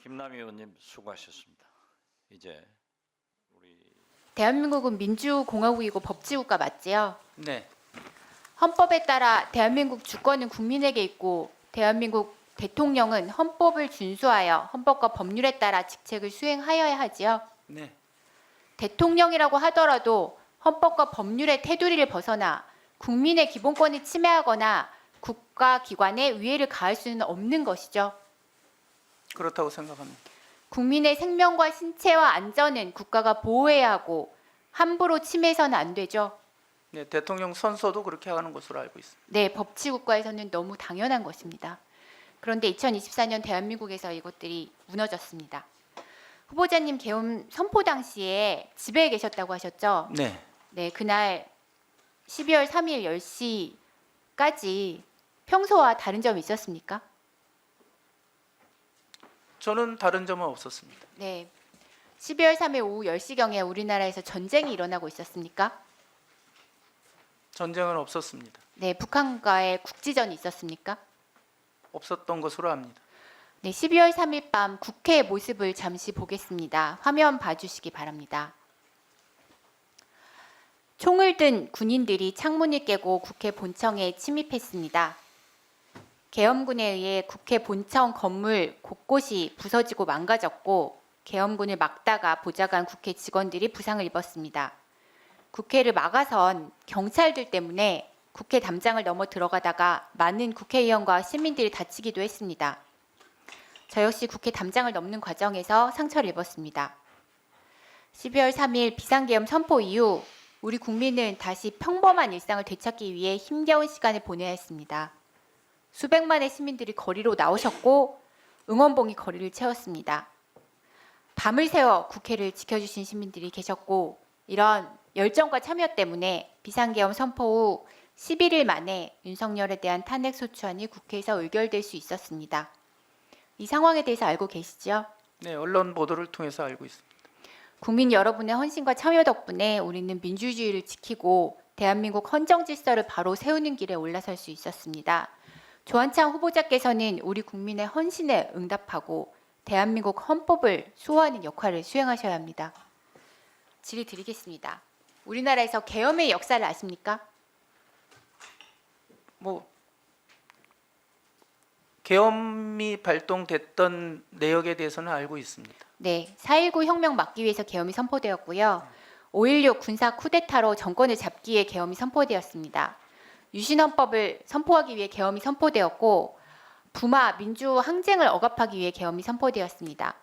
김남희 의원님 수고하셨습니다. 이제 우리 대한민국은 민주공화국이고 법치국가 맞지요? 네, 헌법에 따라 대한민국 주권은 국민에게 있고 대한민국 대통령은 헌법을 준수하여 헌법과 법률에 따라 직책을 수행하여야 하지요. 네, 대통령이라고 하더라도 헌법과 법률의 테두리를 벗어나 국민의 기본권을 침해하거나 국가기관에 위해를 가할 수는 없는 것이죠. 그렇다고 생각합니다. 국민의 생명과 신체와 안전은 국가가 보호해야 하고 함부로 침해해서는 안 되죠. 네, 대통령 선서도 그렇게 하는 것으로 알고 있습니다. 네, 법치국가에서는 너무 당연한 것입니다. 그런데 2024년 대한민국에서 이것들이 무너졌습니다. 후보자님 계엄 선포 당시에 집에 계셨다고 하셨죠? 네, 네, 그날 12월 3일 10시까지 평소와 다른 점이 있었습니까? 저는 다른 점은 없었습니다. 네. 12월 3일 오후 10시경에 우리나라에서 전쟁이 일어나고 있었습니까? 전쟁은 없었습니다. 네, 북한과의 국지전이 있었습니까? 없었던 것으로 압니다. 네, 12월 3일 밤 국회의 모습을 잠시 보겠습니다. 화면 봐주시기 바랍니다. 총을 든 군인들이 창문을 깨고 국회 본청에 침입했습니다. 계엄군에 의해 국회 본청 건물 곳곳이 부서지고 망가졌고 계엄군을 막다가 보좌관 국회 직원들이 부상을 입었습니다. 국회를 막아선 경찰들 때문에 국회 담장을 넘어 들어가다가 많은 국회의원과 시민들이 다치기도 했습니다. 저 역시 국회 담장을 넘는 과정에서 상처를 입었습니다. 12월 3일 비상계엄 선포 이후 우리 국민은 다시 평범한 일상을 되찾기 위해 힘겨운 시간을 보내야 했습니다. 수백만의 시민들이 거리로 나오셨고 응원봉이 거리를 채웠습니다. 밤을 새워 국회를 지켜주신 시민들이 계셨고 이런 열정과 참여 때문에 비상계엄 선포 후 11일 만에 윤석열에 대한 탄핵소추안이 국회에서 의결될 수 있었습니다. 이 상황에 대해서 알고 계시죠? 네, 언론 보도를 통해서 알고 있습니다. 국민 여러분의 헌신과 참여 덕분에 우리는 민주주의를 지키고 대한민국 헌정 질서를 바로 세우는 길에 올라설 수 있었습니다. 조한창 후보자께서는 우리 국민의 헌신에 응답하고 대한민국 헌법을 수호하는 역할을 수행하셔야 합니다. 질의 드리겠습니다. 우리나라에서 계엄의 역사를 아십니까? 계엄이 발동됐던 내역에 대해서는 알고 있습니다. 네, 4.19 혁명 막기 위해서 계엄이 선포되었고요. 5.16 군사 쿠데타로 정권을 잡기 위해 계엄이 선포되었습니다. 유신헌법을 선포하기 위해 계엄이 선포되었고 부마 민주 항쟁을 억압하기 위해 계엄이 선포되었습니다.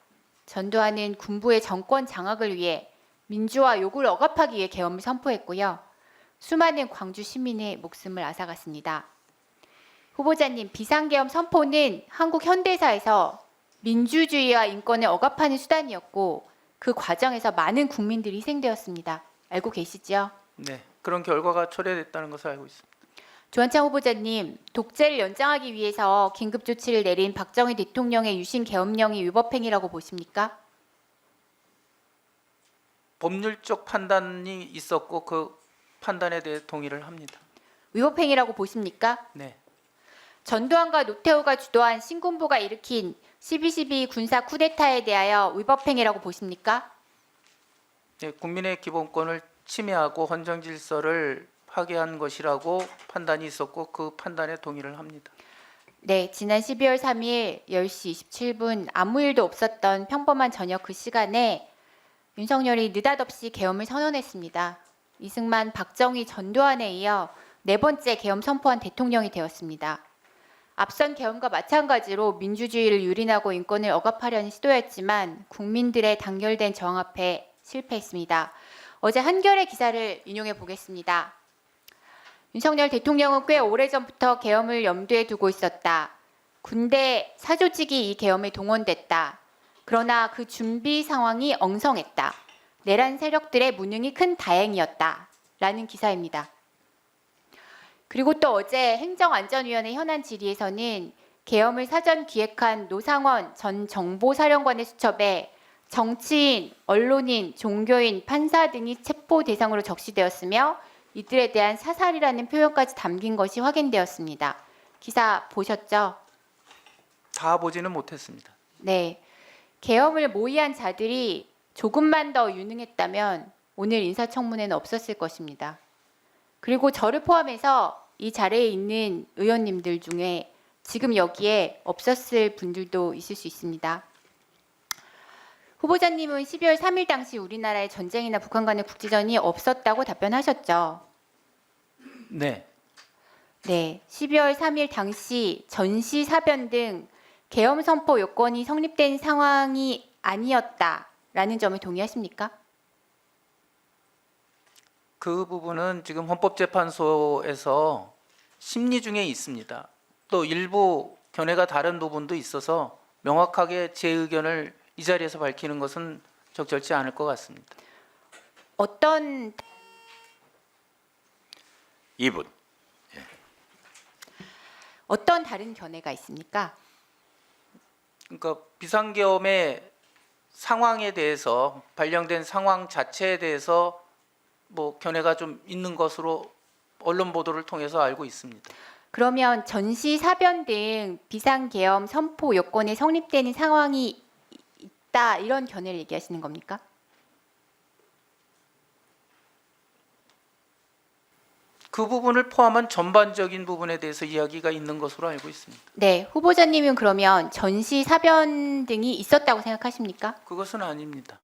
전두환은 군부의 정권 장악을 위해 민주화 요구를 억압하기 위해 계엄을 선포했고요. 수많은 광주 시민의 목숨을 앗아갔습니다. 후보자님, 비상계엄 선포는 한국 현대사에서 민주주의와 인권을 억압하는 수단이었고 그 과정에서 많은 국민들이 희생되었습니다. 알고 계시죠? 네, 그런 결과가 초래됐다는 것을 알고 있습니다. 조한창 후보자님, 독재를 연장하기 위해서 긴급조치를 내린 박정희 대통령의 유신 계엄령이 위법행위라고 보십니까? 법률적 판단이 있었고 그 판단에 대해 동의를 합니다. 위법행위라고 보십니까? 네, 전두환과 노태우가 주도한 신군부가 일으킨 12.12 군사 쿠데타에 대하여 위법행위라고 보십니까? 네, 국민의 기본권을 침해하고 헌정 질서를 파괴한 것이라고 판단이 있었고 그 판단에 동의를 합니다. 네, 지난 12월 3일 10시 27분 아무 일도 없었던 평범한 저녁 그 시간에 윤석열이 느닷없이 계엄을 선언했습니다. 이승만, 박정희, 전두환에 이어 네 번째 계엄 선포한 대통령이 되었습니다. 앞선 계엄과 마찬가지로 민주주의를 유린하고 인권을 억압하려는 시도였지만 국민들의 단결된 저항 앞에 실패했습니다. 어제 한겨레 기사를 인용해 보겠습니다. 윤석열 대통령은 꽤 오래전부터 계엄을 염두에 두고 있었다. 군대 사조직이 이 계엄에 동원됐다. 그러나 그 준비 상황이 엉성했다. 내란 세력들의 무능이 큰 다행이었다. 라는 기사입니다. 그리고 또 어제 행정안전위원회 현안 질의에서는 계엄을 사전 기획한 노상원 전 정보사령관의 수첩에 정치인, 언론인, 종교인, 판사 등이 체포 대상으로 적시되었으며 이들에 대한 사살이라는 표현까지 담긴 것이 확인되었습니다. 기사 보셨죠? 다 보지는 못했습니다. 네. 계엄을 모의한 자들이 조금만 더 유능했다면 오늘 인사청문회는 없었을 것입니다. 그리고 저를 포함해서 이 자리에 있는 의원님들 중에 지금 여기에 없었을 분들도 있을 수 있습니다. 후보자님은 12월 3일 당시 우리나라에 전쟁이나 북한 간의 국지전이 없었다고 답변하셨죠. 네. 네, 12월 3일 당시 전시 사변 등 계엄 선포 요건이 성립된 상황이 아니었다라는 점에 동의하십니까? 그 부분은 지금 헌법재판소에서 심리 중에 있습니다. 또 일부 견해가 다른 부분도 있어서 명확하게 제 의견을 이 자리에서 밝히는 것은 적절치 않을 것 같습니다. 어떤 2분. 어떤 다른 견해가 있습니까? 그러니까 비상계엄의 상황에 대해서 발령된 상황 자체에 대해서 뭐 견해가 좀 있는 것으로 언론 보도를 통해서 알고 있습니다. 그러면 전시 사변 등 비상계엄 선포 요건에 성립되는 상황이 있다 이런 견해를 얘기하시는 겁니까? 그 부분을 포함한 전반적인 부분에 대해서 이야기가 있는 것으로 알고 있습니다. 네, 후보자님은 그러면 전시 사변 등이 있었다고 생각하십니까? 그것은 아닙니다.